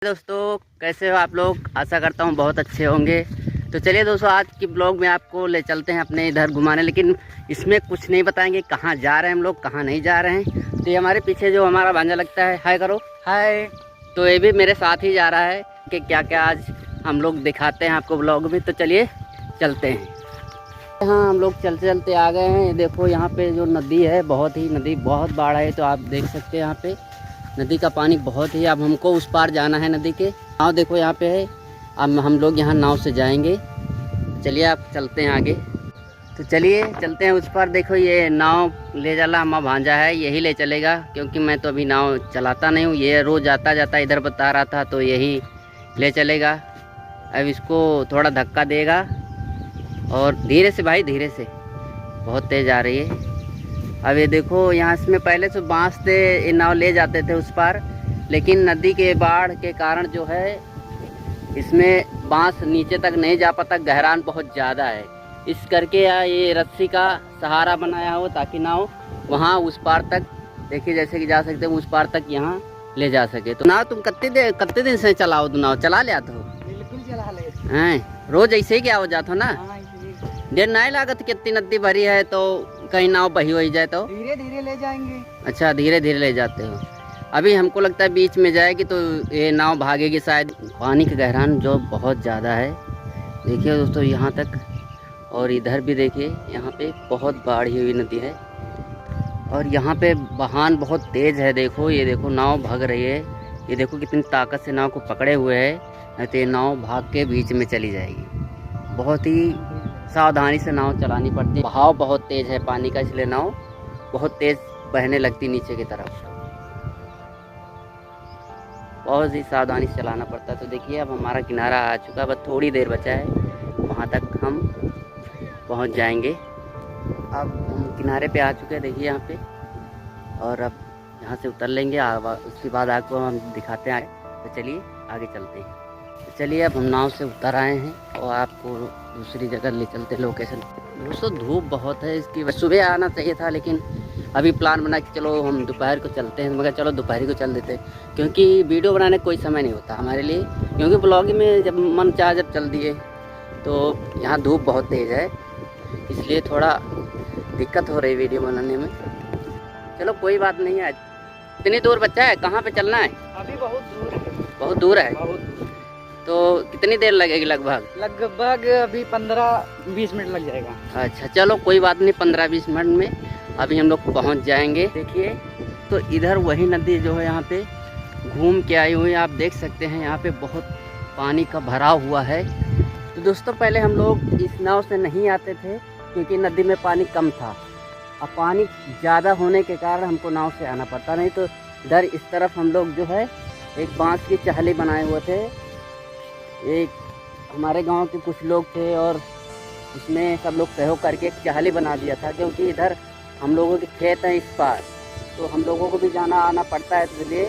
दोस्तों कैसे हो आप लोग। आशा करता हूँ बहुत अच्छे होंगे। तो चलिए दोस्तों, आज की ब्लॉग में आपको ले चलते हैं अपने इधर घुमाने, लेकिन इसमें कुछ नहीं बताएंगे कहाँ जा रहे हैं हम लोग, कहाँ नहीं जा रहे हैं। तो ये हमारे पीछे जो हमारा भांजा लगता है, हाय करो, हाय। तो ये भी मेरे साथ ही जा रहा है कि क्या क्या आज हम लोग दिखाते हैं आपको ब्लॉग में। तो चलिए चलते हैं। हाँ, हम लोग चलते चलते आ गए हैं। देखो यहाँ पे जो नदी है, नदी बहुत बाढ़ है। तो आप देख सकते हैं यहाँ पे नदी का पानी बहुत ही। अब हमको उस पार जाना है नदी के। नाव देखो यहाँ पे है। अब हम लोग यहाँ नाव से जाएंगे। चलिए आप चलते हैं आगे। तो चलिए चलते हैं उस पार। देखो ये नाव ले जाला हमारा भांजा है, यही ले चलेगा, क्योंकि मैं तो अभी नाव चलाता नहीं हूँ। ये रोज़ आता जाता इधर बता रहा था, तो यही ले चलेगा। अब इसको थोड़ा धक्का देगा और धीरे से भाई, धीरे से, बहुत तेज़ आ रही है। अब ये देखो यहाँ इसमें पहले से बांस से ये नाव ले जाते थे उस पार, लेकिन नदी के बाढ़ के कारण जो है इसमें बांस नीचे तक नहीं जा पाता, गहरान बहुत ज़्यादा है। इस करके ये रस्सी का सहारा बनाया हो ताकि नाव वहाँ उस पार तक, देखिए जैसे कि जा सकते हैं उस पार तक यहाँ ले जा सके। तो नाव तुम कितने दिन से चलाओ? तो नाव चला ले आते हो? बिल्कुल चला ले हैं, रोज ऐसे ही क्या हो जाता हो ना। देर नहीं लागत, कितनी नदी भरी है तो कहीं नाव बही हो जाए तो धीरे धीरे ले जाएंगे। अच्छा, धीरे धीरे ले जाते हो। अभी हमको लगता है बीच में जाएगी तो ये नाव भागेगी शायद। पानी का गहरान जो बहुत ज़्यादा है, देखिए दोस्तों यहाँ तक, और इधर भी देखिए यहाँ पे बहुत बाढ़ी हुई नदी है। और यहाँ पे बहान बहुत तेज़ है। देखो ये देखो नाव भाग रही है। ये देखो कितनी ताकत से नाव को पकड़े हुए है, नहीं तो ये नाव भाग के बीच में चली जाएगी। बहुत ही सावधानी से नाव चलानी पड़ती है। बहाव बहुत तेज़ है पानी का, इसलिए नाव बहुत तेज़ बहने लगती नीचे की तरफ। बहुत ही सावधानी से चलाना पड़ता है। तो देखिए अब हमारा किनारा आ चुका है, बस थोड़ी देर बचा है, वहाँ तक हम पहुँच जाएंगे। अब हम किनारे पे आ चुके हैं, देखिए यहाँ पे। और अब यहाँ से उतर लेंगे, उसके बाद आपको हम दिखाते हैं। तो चलिए आगे चलते हैं। तो चलिए अब हम नाव से उतर आए हैं और आपको दूसरी जगह ले चलते हैं लोकेशन। दोस्तों धूप बहुत है, इसकी सुबह आना चाहिए था, लेकिन अभी प्लान बना कि चलो हम दोपहर को चलते हैं। मगर चलो दोपहर को चल देते हैं, क्योंकि वीडियो बनाने का कोई समय नहीं होता हमारे लिए। क्योंकि ब्लॉगिंग में जब मन चाहे जब चल दिए, तो यहाँ धूप बहुत तेज़ है, इसलिए थोड़ा दिक्कत हो रही वीडियो बनाने में। चलो कोई बात नहीं है। इतनी दूर बच्चा है, कहाँ पे चलना है? अभी बहुत दूर है। बहुत दूर है? बहुत दूर। तो कितनी देर लगेगी लगभग? लगभग अभी 15-20 मिनट लग जाएगा। अच्छा चलो कोई बात नहीं, 15-20 मिनट में अभी हम लोग पहुंच जाएंगे। देखिए तो इधर वही नदी जो है यहाँ पे घूम के आई हुई है, आप देख सकते हैं। यहाँ पे बहुत पानी का भराव हुआ है। तो दोस्तों पहले हम लोग इस नाव से नहीं आते थे, क्योंकि नदी में पानी कम था। अब पानी ज़्यादा होने के कारण हमको नाव से आना पड़ता, नहीं तो इधर इस तरफ हम लोग जो है एक बांस की चाहली बनाए हुए थे। एक हमारे गांव के कुछ लोग थे और उसमें सब लोग सहयोग करके एक चाहली बना दिया था, क्योंकि इधर हम लोगों के खेत हैं इस पार, तो हम लोगों को भी जाना आना पड़ता है, इसलिए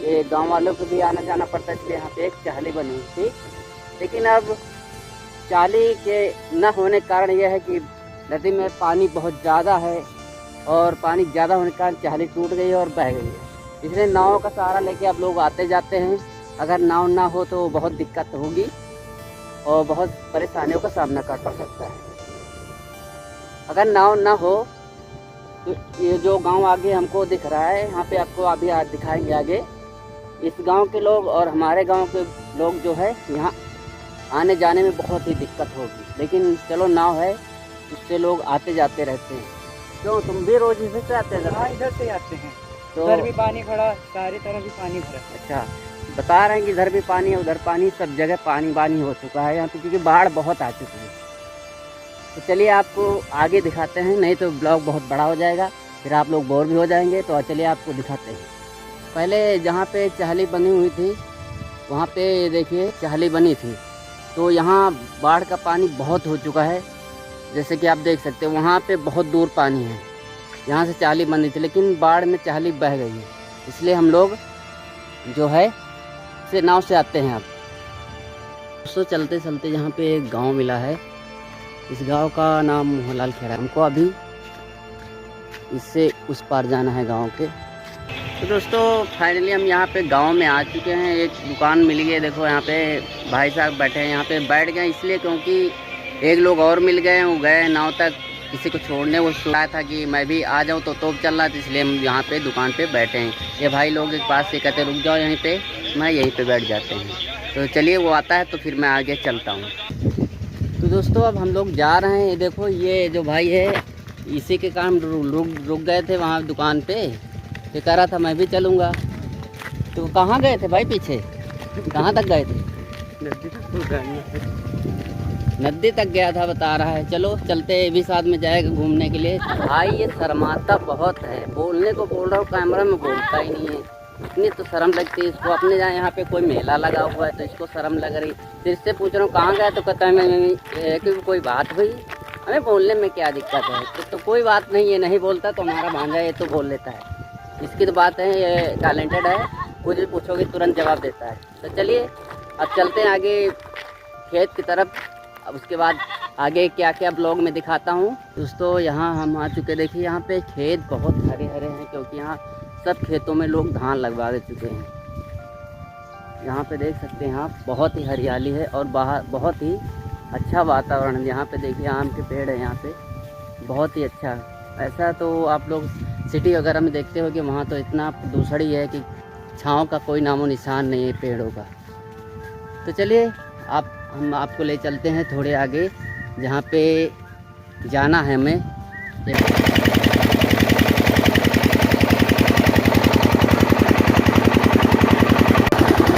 ये गांव वालों को भी आना जाना पड़ता है, इसलिए यहाँ पे एक चाहली बनी हुई थी। लेकिन अब चाहली के न होने के कारण यह है कि नदी में पानी बहुत ज़्यादा है, और पानी ज़्यादा होने के कारण चाहली टूट गई है और बह गई है। इसलिए नाव का सहारा लेके अब लोग आते जाते हैं। अगर नाव ना हो तो बहुत दिक्कत होगी और बहुत परेशानियों का सामना करना पड़ सकता है। अगर नाव ना हो तो ये जो गांव आगे हमको दिख रहा है, यहाँ पे आपको अभी आज दिखाएंगे आगे, इस गांव के लोग और हमारे गांव के लोग जो है यहाँ आने जाने में बहुत ही दिक्कत होगी। लेकिन चलो नाव है, उससे लोग आते जाते रहते हैं। क्यों तुम भी रोज इधर से आते हैं? हाँ, इधर से आते हैं। तो इधर भी पानी खड़ा, सारी तरफ भी पानी भरा। अच्छा, बता रहे हैं कि इधर भी पानी है, उधर पानी, सब जगह पानी हो चुका है यहाँ पे, क्योंकि बाढ़ बहुत आ चुकी है। तो चलिए आपको आगे दिखाते हैं, नहीं तो ब्लॉग बहुत बड़ा हो जाएगा, फिर आप लोग बोर भी हो जाएंगे। तो चलिए आपको दिखाते हैं। पहले जहाँ पे चाहली बनी हुई थी, वहाँ पे देखिए चाहली बनी थी, तो यहाँ बाढ़ का पानी बहुत हो चुका है। जैसे कि आप देख सकते हैं वहाँ पे बहुत दूर पानी है, यहाँ से चाहली बनी थी, लेकिन बाढ़ में चाहली बह गई है। इसलिए हम लोग जो है से नाव से आते हैं। अब दोस्तों चलते चलते यहाँ पे एक गांव मिला है, इस गांव का नाम मोहनलाल खेड़ा। हमको अभी इससे उस पार जाना है गांव के। तो दोस्तों फाइनली हम यहाँ पे गांव में आ चुके हैं। एक दुकान मिल गई, देखो यहाँ पे भाई साहब बैठे हैं। यहाँ पे बैठ गए इसलिए क्योंकि एक लोग और मिल गए, वो गए नाव तक किसी को छोड़ने। वो सोचा था कि मैं भी आ जाऊँ तो तोप चल रहा था, इसलिए हम यहाँ पे दुकान पे बैठे हैं। ये भाई लोग के पास से कहते रुक जाओ यहीं पे, मैं यहीं पे बैठ जाते हैं। तो चलिए वो आता है तो फिर मैं आगे चलता हूँ। तो दोस्तों अब हम लोग जा रहे हैं। ये देखो ये जो भाई है इसी के काम रुक गए थे वहाँ दुकान पे। ये कह रहा था मैं भी चलूँगा। तो कहाँ गए थे भाई, पीछे कहाँ तक गए थे? नदी तक गया था बता रहा है। चलो चलते, ये भी साथ में जाएगा घूमने के लिए। भाई ये शर्माता बहुत है, बोलने को बोल रहा हूँ कैमरा में बोलता ही नहीं है। इतनी तो शर्म लगती है इसको। अपने जहाँ यहाँ पे कोई मेला लगा हुआ है तो इसको शर्म लग रही। फिर इससे पूछ रहा हूँ कहाँ गए तो कहता है मैं कोई बात हुई, हमें बोलने में क्या दिक्कत है। तो कोई बात नहीं, ये नहीं बोलता तो हमारा भांजा ये तो बोल लेता है। इसकी तो बात है, ये टैलेंटेड है, कुछ भी पूछोगे तुरंत जवाब देता है। तो चलिए अब चलते हैं आगे खेत की तरफ। अब उसके बाद आगे क्या क्या ब्लॉग में दिखाता हूँ। दोस्तों यहाँ हम आ चुके, देखिए यहाँ पे खेत बहुत हरे हरे हैं क्योंकि यहाँ सब खेतों में लोग धान लगवा दे चुके हैं। यहाँ पे देख सकते हैं आप, बहुत ही हरियाली है और बाहर बहुत ही अच्छा वातावरण है। यहाँ पे देखिए आम के पेड़ है, यहाँ पे बहुत ही अच्छा। ऐसा तो आप लोग सिटी वगैरह में देखते हो कि वहाँ तो इतना प्रदूषण ही है कि छाँव का कोई नामो निशान नहीं है पेड़ों का। तो चलिए हम आपको ले चलते हैं थोड़े आगे जहाँ पे जाना है हमें।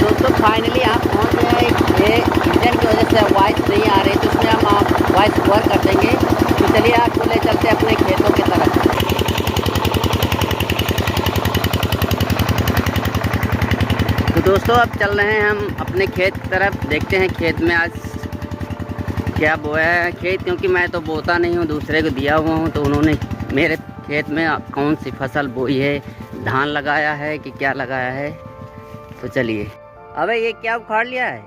दोस्तों फाइनली आप पहुँच गए। ये इंजन की वजह से वॉइस नहीं आ रही तो इसमें हम वॉइस ओवर कर देंगे। तो चलिए आपको ले चलते हैं अपने खेतों की तरफ। तो दोस्तों अब चल रहे हैं हम अपने खेत की तरफ। देखते हैं खेत में आज क्या बोया है। खेत क्योंकि मैं तो बोता नहीं हूँ, दूसरे को दिया हुआ हूँ। तो उन्होंने मेरे खेत में कौन सी फसल बोई है, धान लगाया है कि क्या लगाया है। तो चलिए। अबे ये क्या उखाड़ लिया है?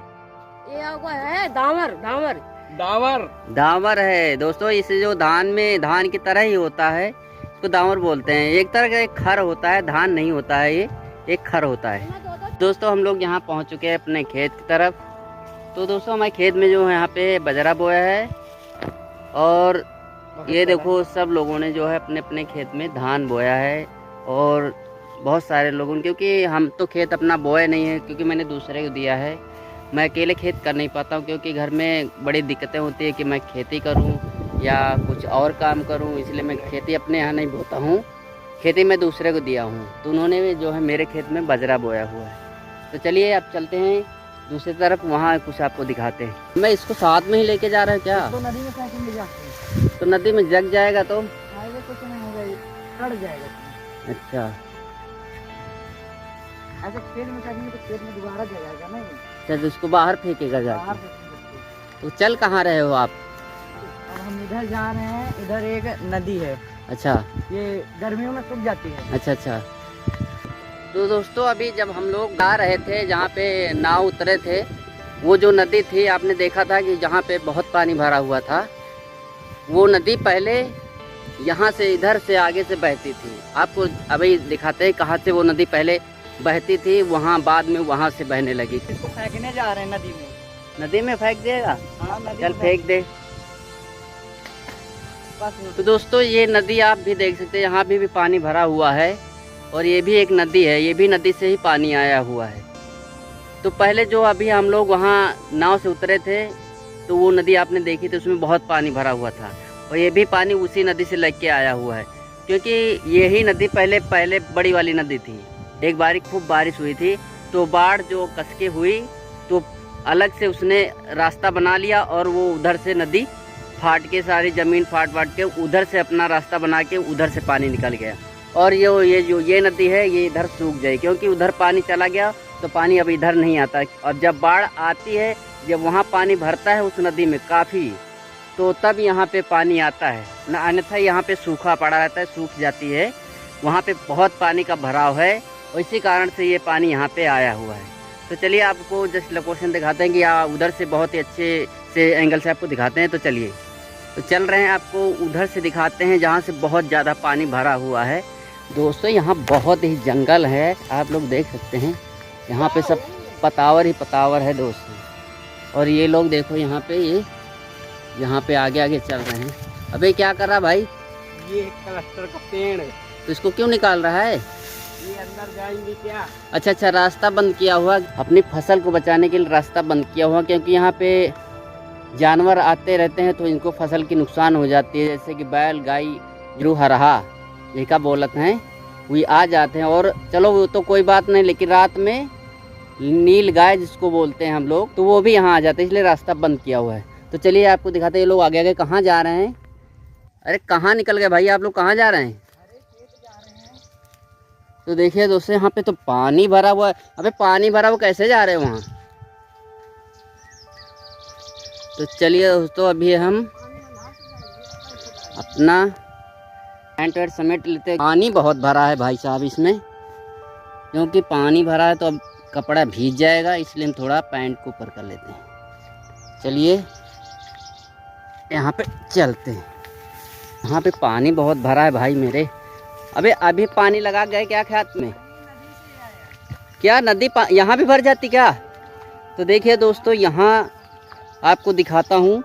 ये आपका है दावर दावर दावर दावर है दोस्तों। इसे जो धान की तरह ही होता है, इसको दावर बोलते हैं। एक तरह का एक खर होता है, धान नहीं होता है, ये एक खर होता है। दोस्तों हम लोग यहाँ पहुँच चुके हैं अपने खेत की तरफ। तो दोस्तों हमारे खेत में जो है यहाँ पे बजरा बोया है और ये देखो सब लोगों ने जो है अपने अपने खेत में धान बोया है। और बहुत सारे लोगों, क्योंकि हम तो खेत अपना बोया नहीं है क्योंकि मैंने दूसरे को दिया है। मैं अकेले खेत कर नहीं पाता हूँ क्योंकि घर में बड़ी दिक्कतें होती है कि मैं खेती करूँ या कुछ और काम करूँ, इसलिए मैं खेती अपने यहाँ नहीं बोता हूँ। खेती मैं दूसरे को दिया हूँ। तो उन्होंने भी जो है मेरे खेत में बजरा बोया हुआ है। तो चलिए अब चलते हैं दूसरी तरफ, वहाँ कुछ आपको दिखाते हैं। मैं इसको साथ में ही लेके जा रहा हूँ क्या? तो नदी में फेंक ले जाते हैं। तो नदी में जग जाएगा तो हाईवे कुछ नहीं होगा, ये कट जाएगा। अच्छा, ऐसे खेत में फेंकेंगे तो खेत में दोबारा जाएगा नहीं। चल उसको बाहर फेंकेगा बाहर जाके। फेंकेंगे। तो चल कहाँ रहे हो आप? अब हम इधर जा रहे हैं, इधर एक नदी है। अच्छा ये गर्मियों में सूख जाती है। अच्छा अच्छा। तो दोस्तों अभी जब हम लोग जा रहे थे, जहाँ पे नाव उतरे थे, वो जो नदी थी आपने देखा था कि जहाँ पे बहुत पानी भरा हुआ था, वो नदी पहले यहाँ से इधर से आगे से बहती थी। आपको अभी दिखाते हैं कहाँ से वो नदी पहले बहती थी, वहाँ बाद में वहाँ से बहने लगी। इसको फेंकने जा रहे हैं नदी में। नदी में फेंक देगा? हाँ नदी चल में फेंक दे। तो दोस्तों ये नदी आप भी देख सकते हैं, यहाँ भी पानी भरा हुआ है और ये भी एक नदी है, ये भी नदी से ही पानी आया हुआ है। तो पहले जो अभी हम लोग वहाँ नाव से उतरे थे तो वो नदी आपने देखी थी, उसमें बहुत पानी भरा हुआ था और ये भी पानी उसी नदी से लग के आया हुआ है क्योंकि यही नदी पहले बड़ी वाली नदी थी। एक बार खूब बारिश हुई थी तो बाढ़ जो कसके हुई तो अलग से उसने रास्ता बना लिया और वो उधर से नदी फाट के सारी ज़मीन फाट के उधर से अपना रास्ता बना के उधर से पानी निकल गया। और ये नदी है ये इधर सूख जाए क्योंकि उधर पानी चला गया तो पानी अब इधर नहीं आता। और जब बाढ़ आती है, जब वहाँ पानी भरता है उस नदी में काफ़ी, तो तब यहाँ पे पानी आता है, न अन्यथा यहाँ पे सूखा पड़ा रहता है, सूख जाती है। वहाँ पे बहुत पानी का भराव है और इसी कारण से ये पानी यहाँ पे आया हुआ है। तो चलिए आपको जस्ट लोकेशन दिखाते हैं कि उधर से बहुत ही अच्छे से एंगल से आपको दिखाते हैं। तो चलिए तो चल रहे हैं, आपको उधर से दिखाते हैं जहाँ से बहुत ज़्यादा पानी भरा हुआ है। दोस्तों यहाँ बहुत ही जंगल है, आप लोग देख सकते हैं। यहाँ पे सब पतावर ही पतावर है दोस्तों। और ये लोग देखो यहाँ पे, ये यहाँ पे आगे आगे चल रहे हैं। अबे क्या कर रहा भाई? ये एक क्लस्टर का पेड़ है, तो इसको क्यों निकाल रहा है? ये अंदर जाएंगे क्या? अच्छा, रास्ता बंद किया हुआ, अपनी फसल को बचाने के लिए रास्ता बंद किया हुआ, क्योंकि यहाँ पे जानवर आते रहते हैं तो इनको फसल की नुकसान हो जाती है। जैसे कि बैल, गाय, हरहा, ये का बोलत हैं, वो आ जाते हैं। और चलो वो तो कोई बात नहीं, लेकिन रात में नील गाय जिसको बोलते हैं हम लोग, तो वो भी यहाँ आ जाते हैं, इसलिए रास्ता बंद किया हुआ है। तो चलिए आपको दिखाते हैं ये लोग आगे आगे कहाँ जा रहे हैं। अरे कहाँ निकल गए भाई, आप लोग कहाँ जा रहे हैं? तो देखिए दोस्तों यहाँ पे तो पानी भरा हुआ है। अबे पानी भरा हुआ कैसे जा रहे हैं वहाँ? तो चलिए दोस्तों अभी हम अपना पैंट वैंट समेट लेते हैं। पानी बहुत भरा है भाई साहब इसमें, क्योंकि पानी भरा है तो अब कपड़ा भीग जाएगा, इसलिए हम थोड़ा पैंट को ऊपर कर लेते हैं। चलिए यहाँ पे चलते हैं। यहाँ पे पानी बहुत भरा है भाई मेरे। अबे अभी पानी लगा गए क्या खेत में? क्या नदी यहाँ भी भर जाती क्या? तो देखिए दोस्तों यहाँ आपको दिखाता हूँ,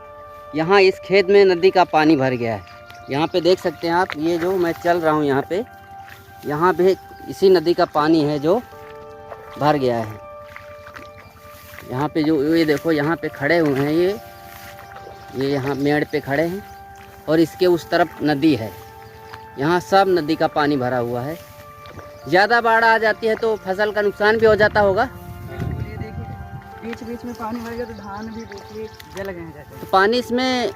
यहाँ इस खेत में नदी का पानी भर गया है। यहाँ पे देख सकते हैं आप, ये जो मैं चल रहा हूँ यहाँ पे इसी नदी का पानी है जो भर गया है। यहाँ पे जो ये देखो यहाँ पे खड़े हुए हैं, ये यहाँ मेड़ पे खड़े हैं और इसके उस तरफ नदी है। यहाँ सब नदी का पानी भरा हुआ है। ज़्यादा बाढ़ आ जाती है तो फसल का नुकसान भी हो जाता होगा। ये देखिए बीच बीच में पानी भर गया, तो धान भी देखिए जल गए हैं। तो पानी इसमें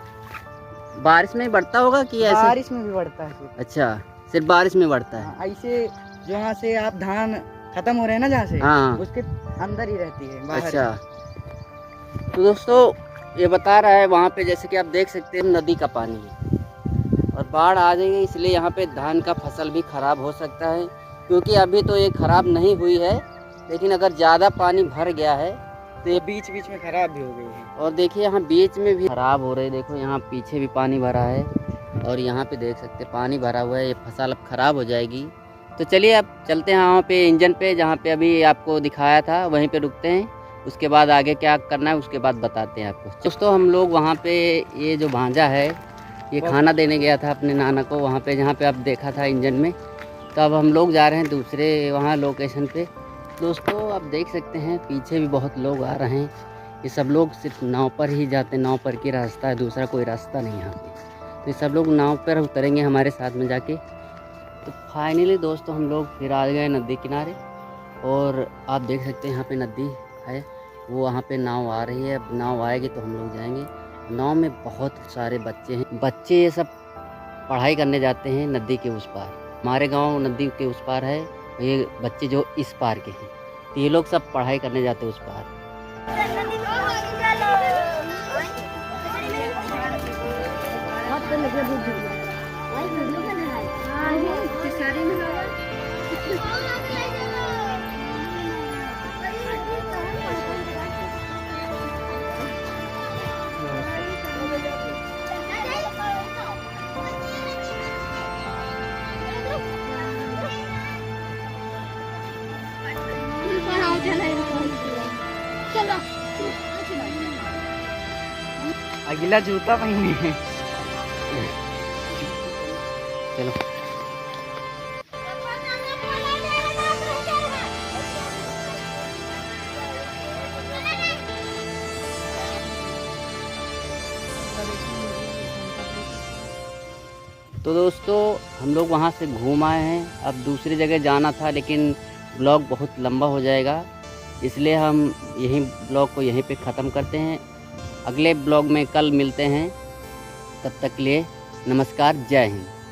बारिश में बढ़ता होगा कि ऐसे? बारिश में भी बढ़ता है सिर्फ। अच्छा, सिर्फ बारिश में बढ़ता है। ऐसे जहाँ से आप धान खत्म हो रहे हैं ना, जहाँ से, हाँ, उसके अंदर ही रहती है, बाहर। अच्छा, तो दोस्तों ये बता रहा है वहाँ पे, जैसे कि आप देख सकते हैं नदी का पानी है और बाढ़ आ जाएगी, इसलिए यहाँ पे धान का फसल भी ख़राब हो सकता है। क्योंकि अभी तो ये ख़राब नहीं हुई है, लेकिन अगर ज़्यादा पानी भर गया है तो ये बीच बीच में ख़राब भी हो गई है। और देखिए यहाँ बीच में भी ख़राब हो रही है। देखो यहाँ पीछे भी पानी भरा है और यहाँ पे देख सकते हैं पानी भरा हुआ है। ये फसल अब ख़राब हो जाएगी। तो चलिए अब चलते हैं वहाँ पे इंजन पे, जहाँ पे अभी आपको दिखाया था, वहीं पे रुकते हैं। उसके बाद आगे क्या करना है उसके बाद बताते हैं आपको। दोस्तों हम लोग वहाँ पे, ये जो भांजा है ये खाना देने गया था अपने नाना को वहाँ पे, जहाँ पे आप देखा था इंजन में। तो अब हम लोग जा रहे हैं दूसरे वहाँ लोकेशन पे। दोस्तों आप देख सकते हैं पीछे भी बहुत लोग आ रहे हैं। ये सब लोग सिर्फ नाव पर ही जाते हैं, नाव पर की रास्ता है, दूसरा कोई रास्ता नहीं यहाँ पे। तो ये सब लोग नाव पर उतरेंगे हमारे साथ में जाके। तो फाइनली दोस्तों हम लोग फिर आ गए नदी किनारे और आप देख सकते हैं यहाँ पे नदी है, वो वहाँ पे नाव आ रही है। अब नाव आएगी तो हम लोग जाएंगे। नाव में बहुत सारे बच्चे हैं, बच्चे ये सब पढ़ाई करने जाते हैं नदी के उस पार। हमारे गांव नदी के उस पार है, ये बच्चे जो इस पार के हैं, तो ये लोग सब पढ़ाई करने जाते हैं उस पार। अगला जूता पहने हैं। चलो तो दोस्तों हम लोग वहाँ से घूम आए हैं। अब दूसरी जगह जाना था, लेकिन ब्लॉग बहुत लंबा हो जाएगा, इसलिए हम यहीं ब्लॉग को यहीं पे ख़त्म करते हैं। अगले ब्लॉग में कल मिलते हैं, तब तक के लिए नमस्कार, जय हिंद।